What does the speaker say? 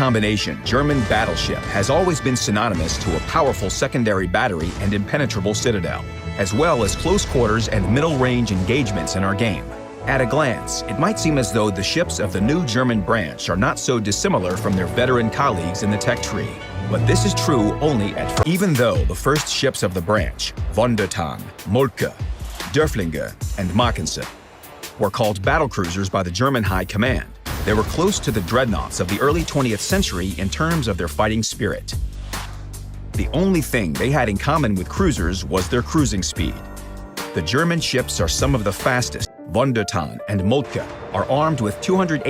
combination, German battleship has always been synonymous to a powerful secondary battery and impenetrable citadel, as well as close quarters and middle-range engagements in our game. At a glance, it might seem as though the ships of the new German branch are not so dissimilar from their veteran colleagues in the tech tree. But this is true only at first. Even though the first ships of the branch, Von der Tann, Moltke, Derfflinger, and Mackensen, were called battlecruisers by the German High Command, they were close to the dreadnoughts of the early 20th century in terms of their fighting spirit. The only thing they had in common with cruisers was their cruising speed. The German ships are some of the fastest. Von der Tann and Moltke are armed with 280